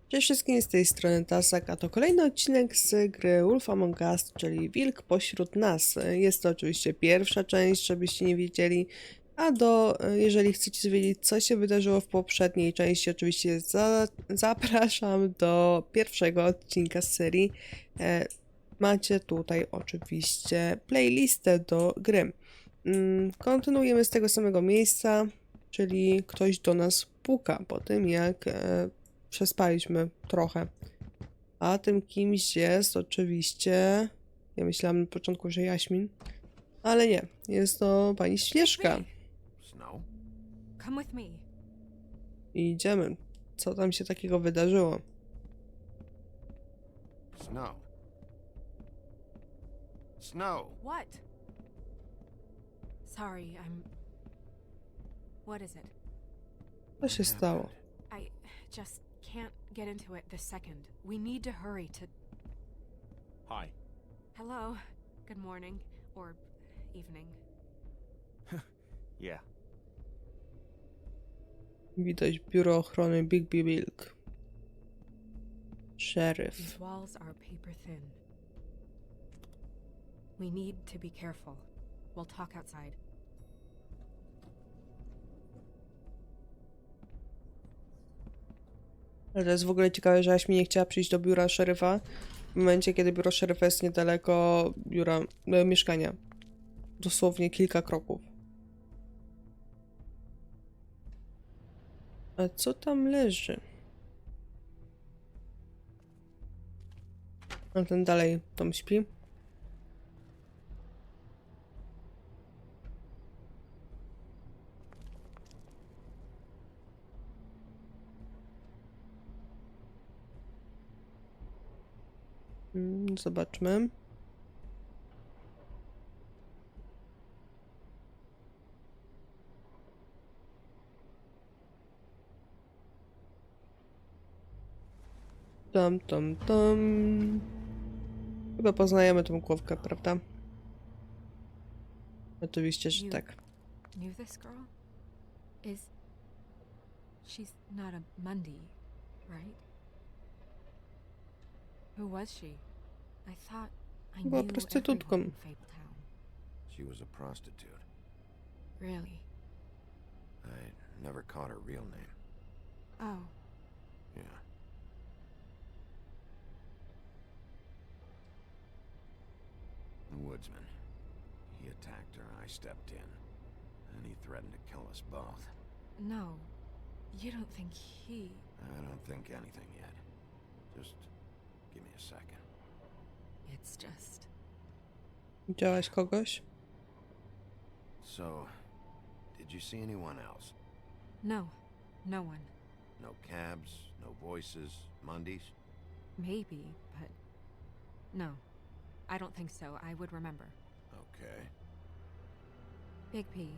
Cześć wszystkim, z tej strony Tasak, a to kolejny odcinek z gry Wolf Among Us, czyli Wilk pośród nas. Jest to oczywiście pierwsza część, żebyście nie wiedzieli, jeżeli chcecie wiedzieć, co się wydarzyło w poprzedniej części, oczywiście zapraszam do pierwszego odcinka z serii. Macie tutaj oczywiście playlistę do gry. Kontynuujemy z tego samego miejsca, czyli ktoś do nas puka po tym, jak przespaliśmy trochę. A tym kimś jest oczywiście... Ja myślałam na początku, że Jaśmin. Ale nie, jest to pani Śnieżka. Snow? Come with me. I idziemy. Co tam się takiego wydarzyło? Snow. Snow! What? Sorry, I'm... What is it? Co się stało? I just can't get into it this second. We need to hurry to... Hi. Hello. Good morning. Or evening. Yeah. Widać biuro ochrony Big Wilk. Szeryf. These walls are paper thin. We need to be careful. We'll talk outside. Ale to jest w ogóle ciekawe, że Jaśmin nie chciała przyjść do biura szeryfa w momencie, kiedy biuro szeryfa jest niedaleko biura, mieszkania. Dosłownie kilka kroków. A co tam leży? A ten dalej tam śpi. Zobaczmy. Tam. Chyba poznajemy tą głowkę, prawda? Oczywiście, że tak. Knew this girl? She's not a Mundy, right? Who was she? I thought I Była knew prostytutką. everyone in Fabletown. She was a prostitute. Really? I never caught her real name. Oh, Yeah. The woodsman. He attacked her, I stepped in. And he threatened to kill us both. no. You don't think he... I don't think anything yet. Just give me a second. It's just... Widziałaś kogoś? So, did you see anyone else? No. No one. No cabs, no voices, Mundies? Maybe, but... No. I don't think so. I would remember. Okay. Big P,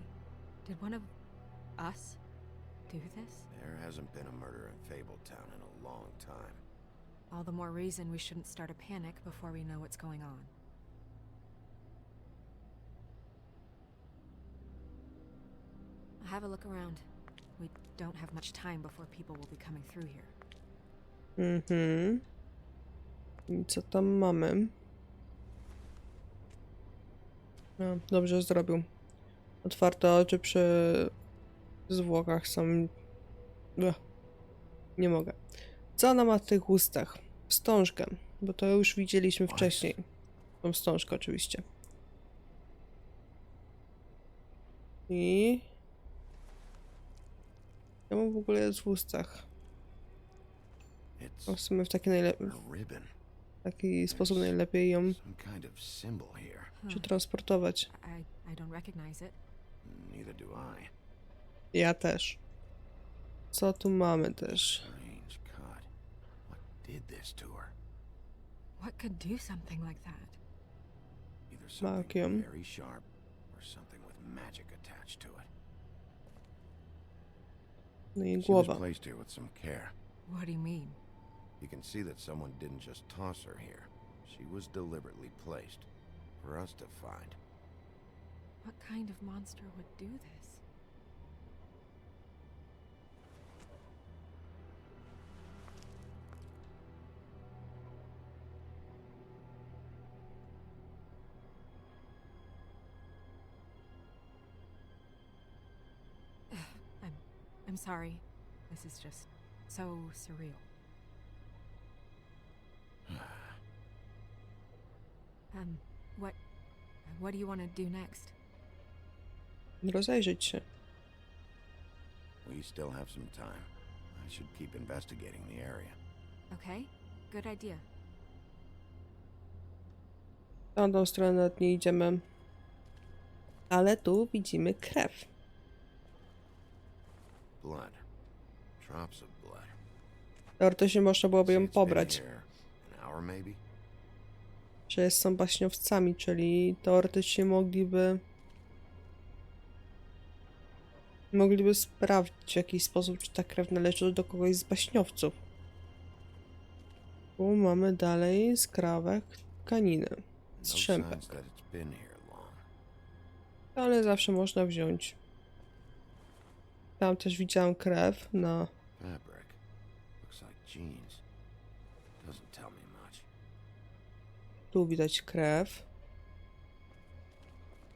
did one of us do this? There hasn't been a murder in Fabletown in a long time. All the more reason we shouldn't start a panic before we know what's going on. Have a look around. We don't have much time before people will be coming through here. I co tam mamy? No, dobrze zrobił. Otwarte oczy przy zwłokach są... Nie mogę. Co ona ma w tych ustach? Wstążkę, bo to już widzieliśmy wcześniej. Tą wstążkę oczywiście. I... Ja mam w ogóle jest w ustach. It's W sumie w ribbon. taki sposób najlepiej ją Some kind of symbol here. przetransportować. I don't recognize it. Neither do I. Ja też. Co tu mamy też? Strange cut. What did this to her? What could do something like that? Either something Makiem. very sharp or something with magic attached to it. No i She was głowa. placed here with some care. What do you mean? You can see that someone didn't just toss her here. She was deliberately placed for us to find. What kind of monster would do this? I'm sorry. This is just so surreal. What do you want to do next? Rozejrzeć się. We still have some time. I should keep investigating the area. Okay, good idea. W tamtą stronę nawet nie idziemy. Ale tu widzimy krew. Blood. Drops of blood. Teoretycznie można byłoby See, ją it's been pobrać. here an hour maybe? Że są baśniowcami, czyli teoretycznie mogliby sprawdzić w jakiś sposób, czy ta krew należy do kogoś z baśniowców. Tu mamy dalej skrawek tkaniny. No Strzępek. signs that it's been here long. Ale zawsze można wziąć. Tam też widziałam krew na... Fabric. Looks like jeans. Doesn't tell me much. Tu widać krew.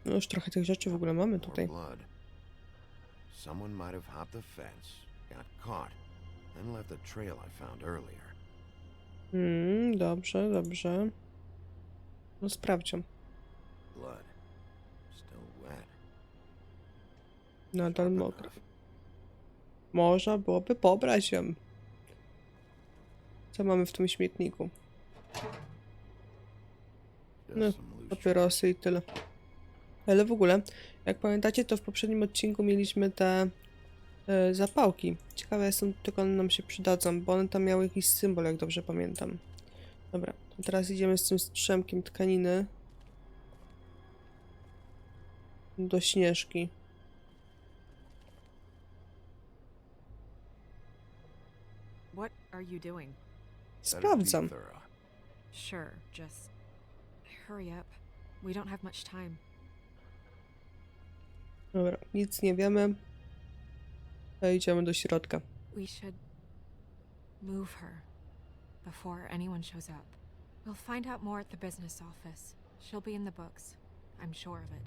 No już trochę tych rzeczy w ogóle mamy More tutaj. blood. Someone might have hopped the fence, got caught, then left the trail I found earlier. Dobrze, dobrze. No sprawdźmy. Blood. Still wet. Nadal Sharp mokre. enough. Można byłoby pobrać ją. Co mamy w tym śmietniku? Just No, some loose papierosy i tyle. Ale w ogóle, jak pamiętacie, to w poprzednim odcinku mieliśmy te zapałki. Ciekawe jestem, tylko one nam się przydadzą, bo one tam miały jakiś symbol, jak dobrze pamiętam. Dobra, to teraz idziemy z tym strzępkiem tkaniny do Śnieżki. What are you doing? Better be Sprawdzam. thorough. Sure, just hurry up. We don't have much time. Dobra, nic nie wiemy. To idziemy do środka. We should move her before anyone shows up. We'll find out more at the business office. She'll be in the books. I'm sure of it.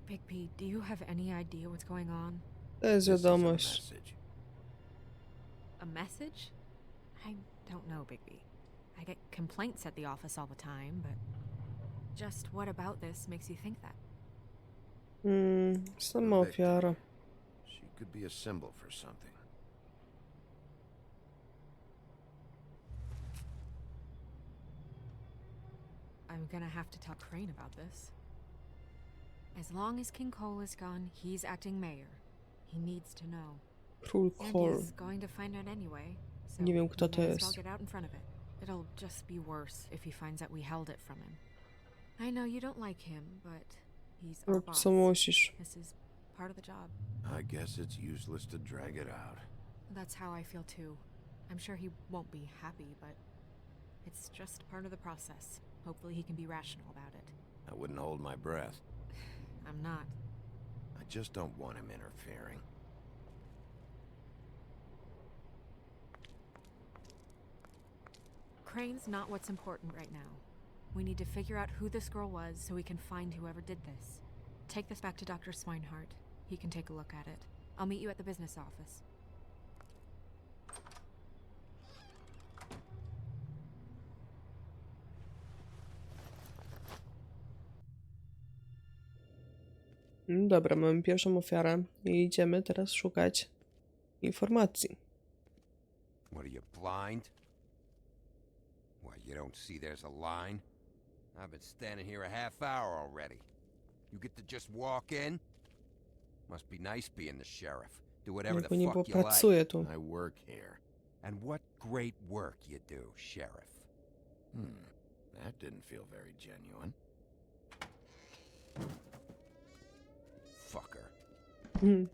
Big P, do you have any idea what's going on? To jest This is a wiadomość. message. A message? I don't know, Big B. I get complaints at the office all the time, but just what about this makes you think that? Sama ofiara. She could be a symbol for something. I'm gonna have to tell Crane about this. As long as King Cole is gone, he's acting mayor. He needs to know. Król And Cole. he's going to find out anyway. So Nie wiem, kto we to might as well jest. get out in front of it. It'll just be worse if he finds out we held it from him. I know you don't like him, but he's our Rób boss. co musisz. This is part of the job. I guess it's useless to drag it out. That's how I feel too. I'm sure he won't be happy, but it's just part of the process. Hopefully he can be rational about it. I wouldn't hold my breath. I'm not. I just don't want him interfering. Crane's not what's important right now. We need to figure out who this girl was so we can find whoever did this. Take this back to Dr. Swinehart. He can take a look at it. I'll meet you at the business office. Dobra, mamy pierwszą ofiarę i idziemy teraz szukać informacji. What are you, blind? Why, you don't see there's a line? I've been standing here a half hour already. You get to just walk in? Must be nice being the sheriff. Do whatever the Jakby nie było, fuck you like. pracuję tu. I work here. And what great work you do, sheriff. That didn't feel very genuine. Fucker. Hmm.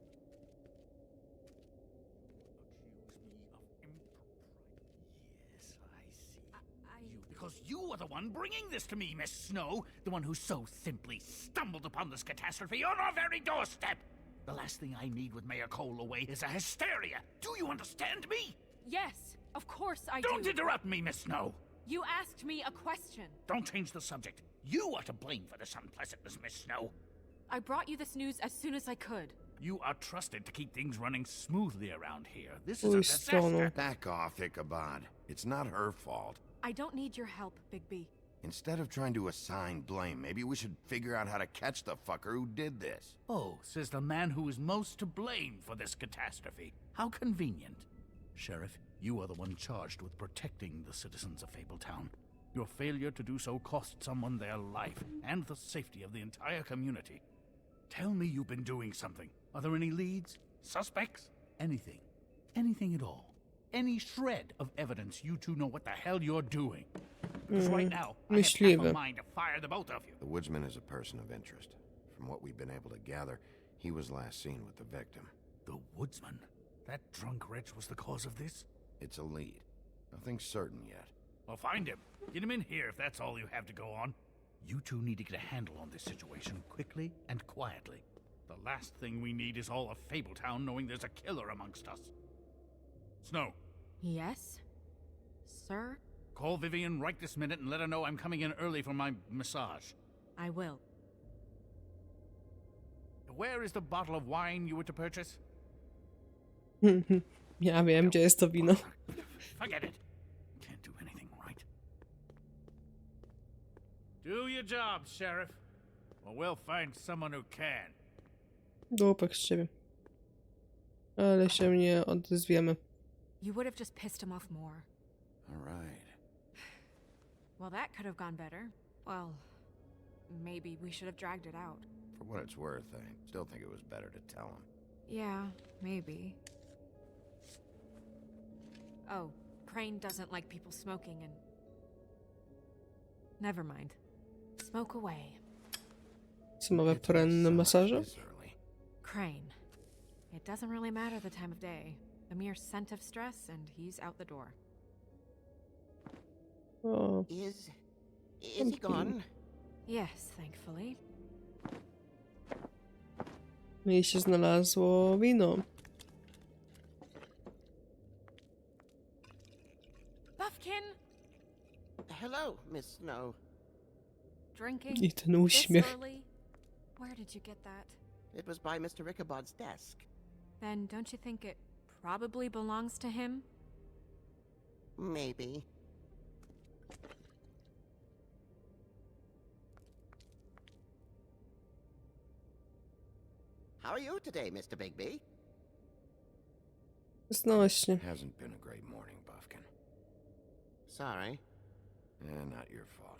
Yes, I see. You, because you are the one bringing this to me, Miss Snow. The one who so simply stumbled upon this catastrophe on our very doorstep. The last thing I need with Mayor Cole away is a hysteria. Do you understand me? Yes, of course I Don't do. interrupt me, Miss Snow. You asked me a question. Don't change the subject. You are to blame for this unpleasantness, Miss Snow. I brought you this news as soon as I could. You are trusted to keep things running smoothly around here. This is a Pójść z tronu. disaster. Back off, Ichabod. It's not her fault. I don't need your help, Bigby. Instead of trying to assign blame, maybe we should figure out how to catch the fucker who did this. Oh, says the man who is most to blame for this catastrophe. How convenient. Sheriff, you are the one charged with protecting the citizens of Fabletown. Your failure to do so cost someone their life and the safety of the entire community. Tell me you've been doing something. Are there any leads? Suspects? Anything. Anything at all. Any shred of evidence you two know what the hell you're doing. Because right now, I have half Myśliwy. a mind to fire the both of you. The woodsman is a person of interest. From what we've been able to gather, he was last seen with the victim. The woodsman? That drunk wretch was the cause of this? It's a lead. Nothing's certain yet. Well, find him. Get him in here if that's all you have to go on. You two need to get a handle on this situation quickly and quietly. The last thing we need is all of Fabletown knowing there's a killer amongst us. Snow, Yes? Sir? call Vivian right this minute and let her know I'm coming in early for my massage. I will. Where is the bottle of wine you were to purchase? Ja wiem, gdzie jest to wino. Forget it. Can't do anything right. Do your job, Sheriff. Or we'll find someone who can. Głupek z ciebie. Ale się nie odezwiemy. You would have just pissed him off more. All right. Well, that could have gone better. Well, maybe we should have dragged it out. For what it's worth, I still think it was better to tell him. Yeah, maybe. Oh, Crane doesn't like people smoking and... Never mind. Smoke away. Co ma we porannym masażu? This early. Crane. It doesn't really matter the time of day. A mere scent of stress and he's out the door. O, Is he gone? Yes, thankfully. no i się znalazło wino. Buffkin! Hello, Miss Snow. Drinking? I ten This uśmiech. early? Where did you get that? It was by Mr. Ichabod's desk. Then don't you think it probably belongs to him? Maybe. How are you today, Mr. Bigby? Znośnie. Hasn't been a great morning, Buffkin. Sorry. Not your fault.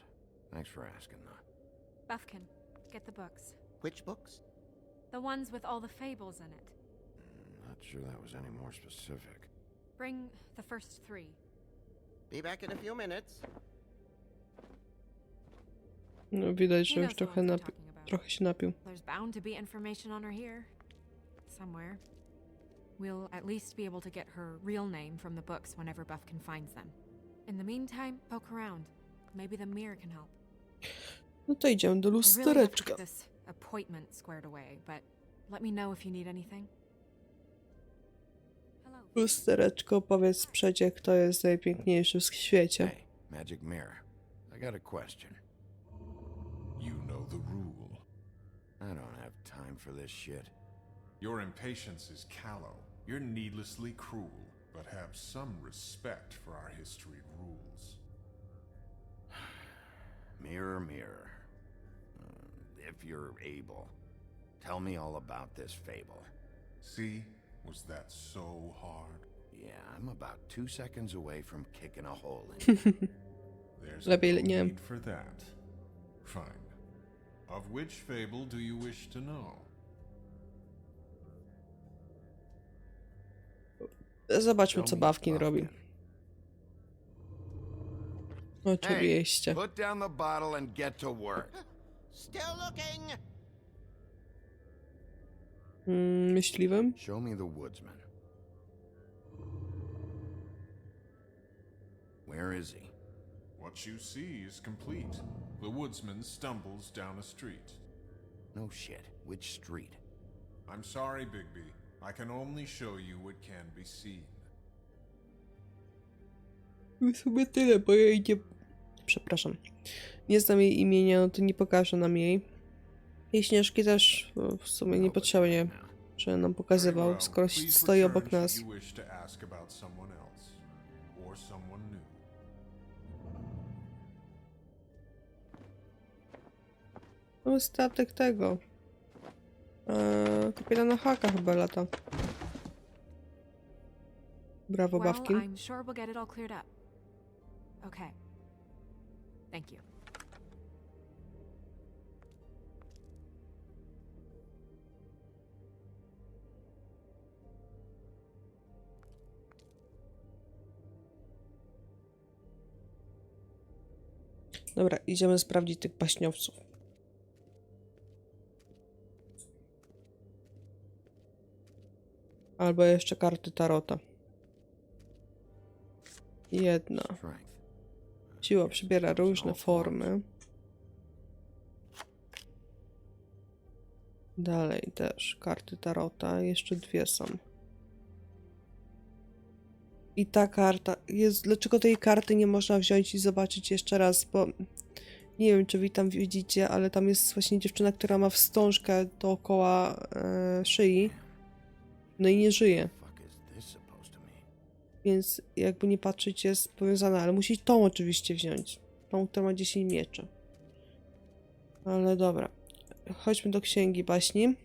Thanks for asking, though. Buffkin, get the books. Which books? The ones with all the fables in it. Not sure that was any more specific. Bring the first 3. Be back in a few minutes. No, widać, He że już knows the trochę, ones I'm talking about. trochę się napił. There's bound to be information on her here. Somewhere. We'll at least be able to get her real name from the books whenever Buffkin finds them. In the meantime, poke around. Maybe the mirror can help. No to idziemy do I really have to lustereczka. get this appointment squared away, but let me know if you need anything. Hello. Lustereczko, powiedz przecie, kto jest najpiękniejszy w świecie. Hey, Magic Mirror. I got a question. You know the rule. I don't have time for this shit. Your impatience is callow. You're needlessly cruel, but have some respect for our history rules. Mirror, mirror. If you're able, tell me all about this fable. See? Was that so hard? Yeah, I'm about 2 seconds away from kicking a hole in. There's Lepiej no nie. need for that. Fine. Of which fable do you wish to know? Zobaczmy, co Tell me, Buffkin robi. Buffkin. Oczywiście. Put down the bottle and get to work. Still looking. Myśliwym? Show me the woodsman. Where is he? What you see is complete. The woodsman stumbles down a street. No shit. Which street? I'm sorry, Bigby. I can only show you what can be seen. W sumie tyle, bo ja jej nie... Przepraszam. Nie znam jej imienia, no to nie pokażę nam jej. Jej śnieżki też w sumie niepotrzebnie że nam Very pokazywał, well. skoro Please stoi return obok nas. should you wish to ask about someone else or someone new. To jest statek tego. Kapitana Haka chyba lata. Brawo, Well, Bawkin. I'm sure we'll get it all cleared up. Okay. Thank you. Dobra, idziemy sprawdzić tych baśniowców. Albo jeszcze karty tarota. Jedna. Strength. Siła przybiera różne formy. Dalej też karty tarota. Jeszcze dwie są. I ta karta jest. Dlaczego tej karty nie można wziąć i zobaczyć jeszcze raz? Bo nie wiem, czy wy tam widzicie, ale tam jest właśnie dziewczyna, która ma wstążkę dookoła szyi. No i nie żyje. Fuck is this supposed to mean? Więc jakby nie patrzeć jest powiązana, ale musi tą oczywiście wziąć. Tą, która ma 10 mieczy. Ale dobra. Chodźmy do księgi baśni.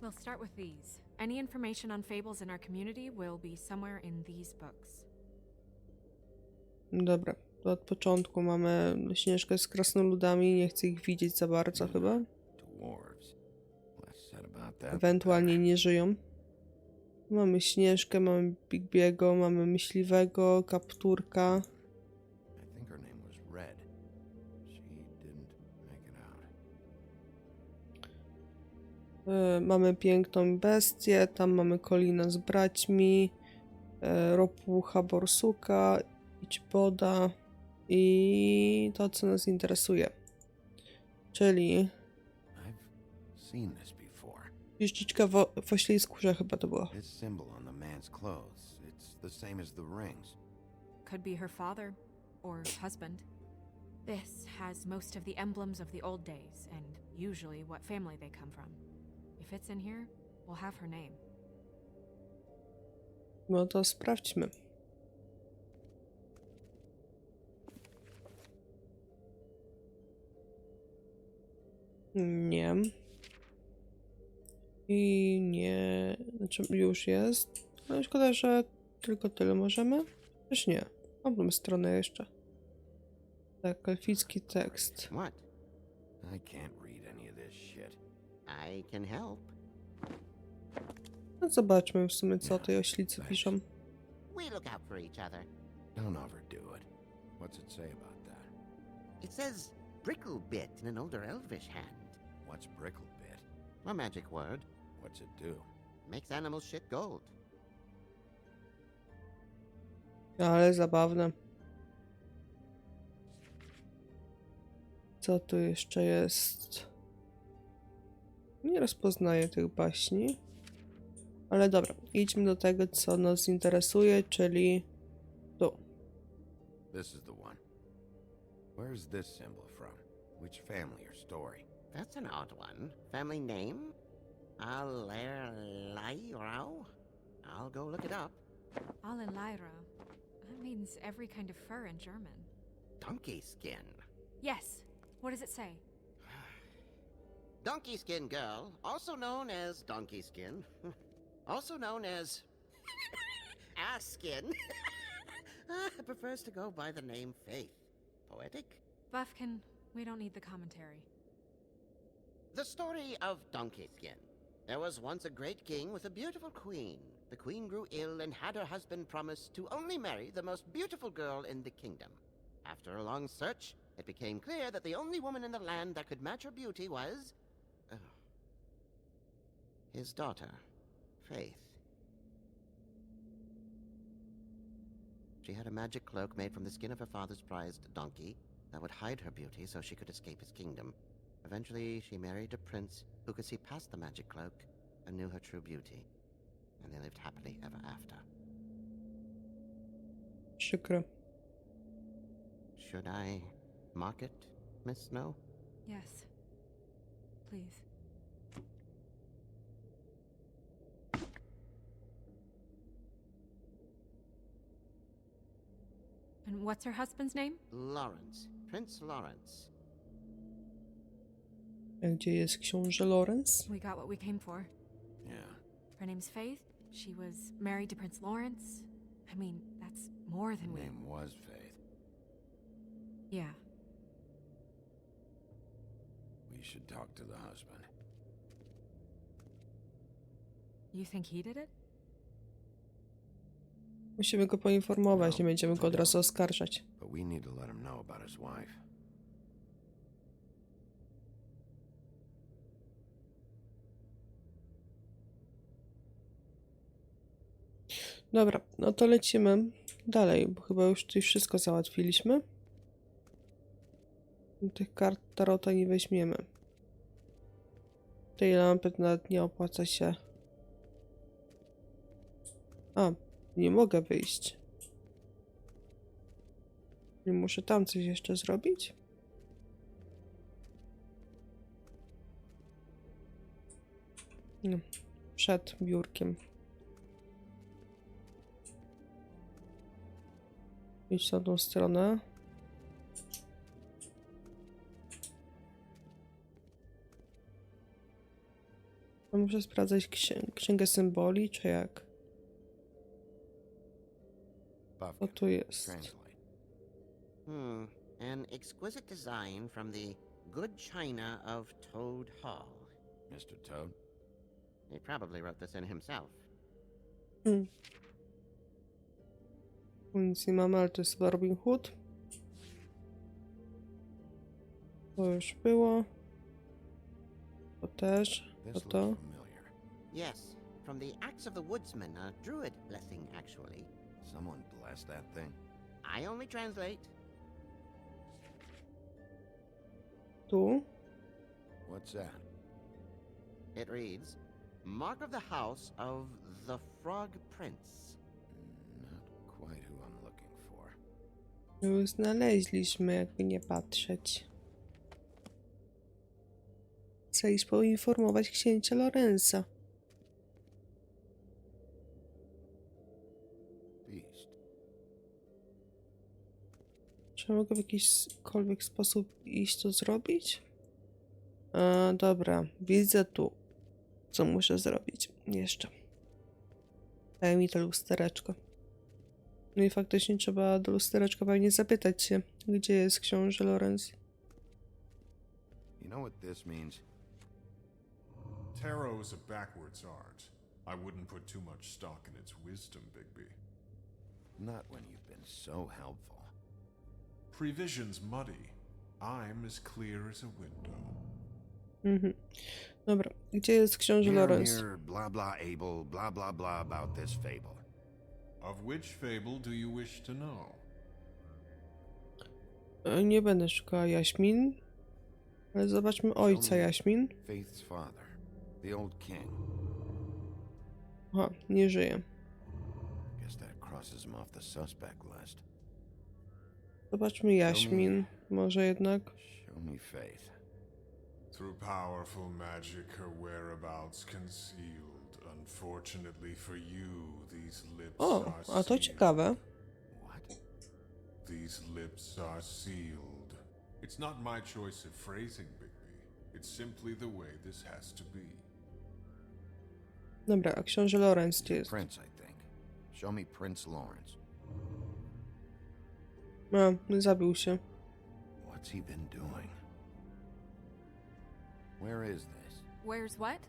We'll start with these. Any information on fables in our community will be somewhere in these books. Dobra. To od początku mamy Śnieżkę z krasnoludami. Nie chcę ich widzieć za bardzo chyba. Dwarves. Less said about that. Ewentualnie nie żyją. Mamy Śnieżkę, mamy Bigbiego, mamy Myśliwego, Kapturka. I think her name was Red. She didn't make it out. Mamy Piękną Bestię, tam mamy Kolina z braćmi, Ropucha, Borsuka, Ićboda i to, co nas interesuje. Czyli I've seen this before. jeździczka w oślej skórze chyba to było. This symbol on the man's clothes, it's the same as the rings. Could be her father or husband. This has most of the emblems of the old days and usually what family they come from. If it's in here, we'll have her name. No to sprawdźmy. Nie. I nie. Znaczy już jest. No szkoda, że tylko tyle możemy. Też nie. Mam stronę jeszcze. Tak, elficki tekst. What? I can't read any of this shit. I can help. No zobaczmy w sumie, co tej oślicy piszą. We look out for each other. Don't overdo it. What's it say about that? It says brickle bit in an older elvish hand. What's brickle bit? A magic word. What's it do? Makes animals shit gold. Ale zabawne. Co tu jeszcze jest? Nie rozpoznaję tych baśni. Ale dobra, idźmy do tego, co nas interesuje, czyli tu. This is the one. Where's this symbol from? Which family or story? That's an odd one. Family name? Alairao? I'll go look it up. Alelaira. That means every kind of fur in German. Donkey skin. Yes. What does it say? Donkey skin girl, also known as donkey skin, also known as ass skin, prefers to go by the name Faith. Poetic? Buffkin, we don't need the commentary. The story of Donkey Skin. There was once a great king with a beautiful queen. The queen grew ill and had her husband promise to only marry the most beautiful girl in the kingdom. After a long search, it became clear that the only woman in the land that could match her beauty was... his daughter, Faith. She had a magic cloak made from the skin of her father's prized donkey that would hide her beauty so she could escape his kingdom. Eventually, she married a prince who could see past the magic cloak and knew her true beauty. And they lived happily ever after. Przykro. Should I mark it, Miss Snow? Yes. Please. And what's her husband's name? Lawrence. Prince Lawrence. A gdzie jest książę Lorenz? We got what we came for. Yeah. Her name's Faith. She was married to Prince Lawrence. I mean, that's more Her than we... name was Faith. Yeah. We should talk to the husband. You think he did it? Musimy go poinformować, nie będziemy go od razu oskarżać. But we need to let him know about his wife. Dobra, no to lecimy dalej, bo chyba już tutaj wszystko załatwiliśmy. Tych kart tarota nie weźmiemy. Tej lampy nawet nie opłaca się. A, nie mogę wyjść. Nie muszę tam coś jeszcze zrobić? No, przed biurkiem. Idź na tą stronę. A muszę sprawdzać księgę symboli, czy jak? Co tu jest? Translate. An exquisite design from the good china of Toad Hall. Mr. Toad? He probably wrote this in himself. Nic nie mamy, ale to jest chyba Robin Hood. To już było. To też. To This to. looks familiar. Yes, from the Acts of the Woodsman, a druid blessing, actually. Someone blessed that thing. I only translate. Tu. What's that? It reads, Mark of the House of the Frog Prince. Not quite who I'm looking for. Już znaleźliśmy, jakby nie patrzeć. Chcę iść poinformować księcia Lorenza. Beast. Czy mogę w jakikolwiek sposób iść to zrobić? Dobra, widzę tu, co muszę zrobić jeszcze. Daj mi to lustereczko. No i faktycznie trzeba do lustereczka pewnie zapytać się, gdzie jest książę Lorenz. You know what this means? Tarot is a backwards art. I wouldn't put too much stock in its wisdom, Bigby. Not when you've been so helpful. Prevision's muddy. I'm as clear as a window. Dobra, gdzie jest książę Here, Lorenz? here, blah blah able, blah blah blah about this fable. Of which fable do you wish to know? Nie będę szukała Jaśmin, ale zobaczmy ojca Jaśmin. Faith's father, the old king. Aha, nie żyje. Guess that crosses him off the suspect list. Zobaczmy Jaśmin, może jednak. Show me Faith. Through powerful magic, her whereabouts concealed. Unfortunately for you, these lips O, are a to sealed. ciekawe. What? These lips are sealed. It's not my choice of phrasing, Bigby. It's simply the way this has to be. Dobra, a książę Lorenz gdzie jest? Prince, I think. Show me Prince Lawrence. A, zabił się. What's he been doing? Where is this? Where's what?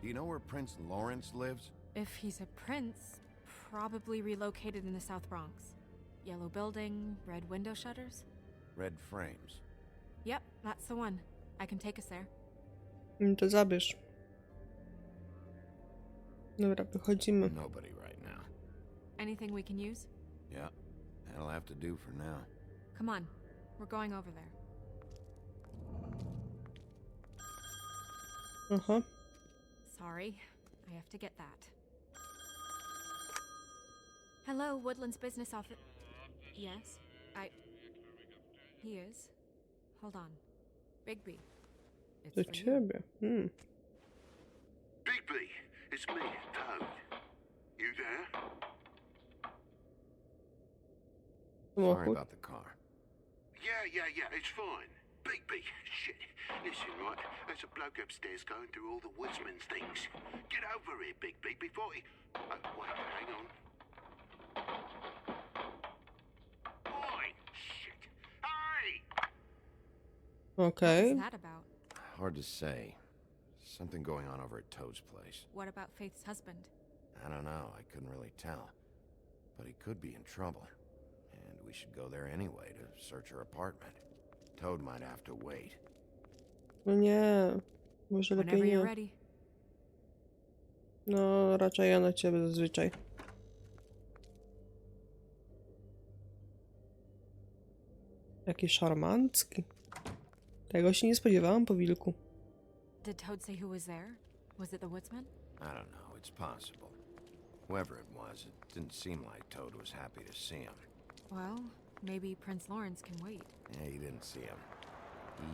Do you know where Prince Lawrence lives? If he's a prince, probably relocated in the South Bronx. Yellow building, red window shutters. Red frames. Yep, that's the one. I can take us there. To zabierz. Dobra, wychodzimy. Nobody right now. Anything we can use? Yeah, that'll have to do for now. Come on, we're going over there. Aha. Sorry, I have to get that. Hello, Woodland's business office. Yes, He is. Hold on. Bigby. It's Do for you. ciebie. Bigby, it's me, Toad. You there? Sorry samochód. about the car. Yeah, it's fine. Big shit. Listen, right, there's a bloke upstairs going through all the woodsman's things. Get over here, Big, before he... Oh, wait, hang on. Oi, shit. Hey! Okej. What's that about? Hard to say. Something going on over at Toad's place. What about Faith's husband? I don't know, I couldn't really tell. But he could be in trouble. And we should go there anyway to search her apartment. Toad might have to wait. No nie. Może lepiej Whenever you're nie. ready. No, raczej ja na ciebie zazwyczaj. Jaki szarmancki. Tego się nie spodziewałam po wilku. Did Toad say who was there? Was it the woodsman? I don't know, it's possible. Whoever it was, it didn't seem like Toad was happy to see him. Well, maybe Prince Lawrence can wait. Yeah, he didn't see him. He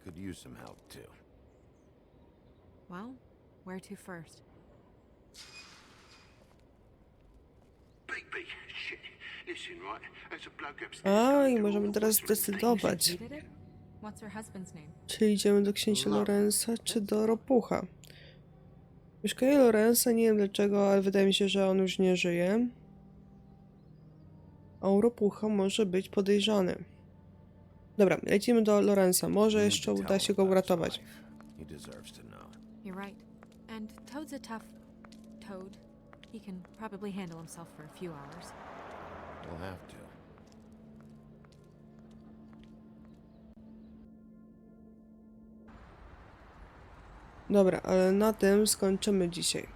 could use some help too. Well, where to first? Big shit. Listen, right, there's a bloke upstairs A, going i through all możemy the teraz woodsman's things. zdecydować. She did it? What's her husband's name? Czy idziemy do księcia Lorenza, czy do Ropucha? Mieszkanie Lorenza, nie wiem dlaczego, ale wydaje mi się, że on już nie żyje. A u Ropucha może być podejrzany. Dobra, lecimy do Lorenza. Może jeszcze uda się go uratować. He deserves to know. You're right. And Toad's a tough... Toad. He can probably handle himself for a few hours. We'll have to. Dobra, ale na tym skończymy dzisiaj.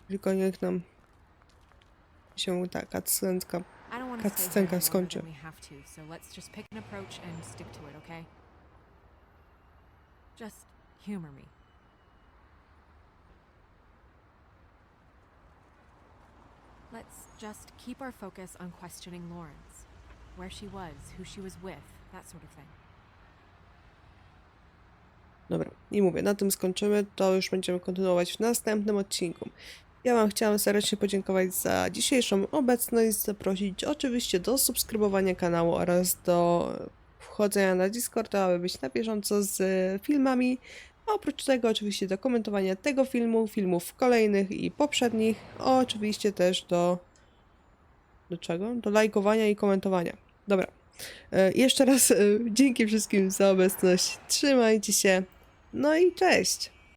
Tylko niech nam się ta cutscenka I don't want to stay here Cutscenka any longer skończy. than we have to, so let's just pick an approach and stick to it, okay? Just humor me. Let's just keep our focus on questioning Lawrence. Where she was, who she was with, that sort of thing. Dobra, i mówię, na tym skończymy, to już będziemy kontynuować w następnym odcinku. Ja wam chciałam serdecznie podziękować za dzisiejszą obecność, zaprosić oczywiście do subskrybowania kanału oraz do wchodzenia na Discorda, aby być na bieżąco z filmami. A oprócz tego oczywiście do komentowania tego filmu, filmów kolejnych i poprzednich, oczywiście też do czego? Do lajkowania i komentowania. Dobra, jeszcze raz dzięki wszystkim za obecność, trzymajcie się, no i cześć!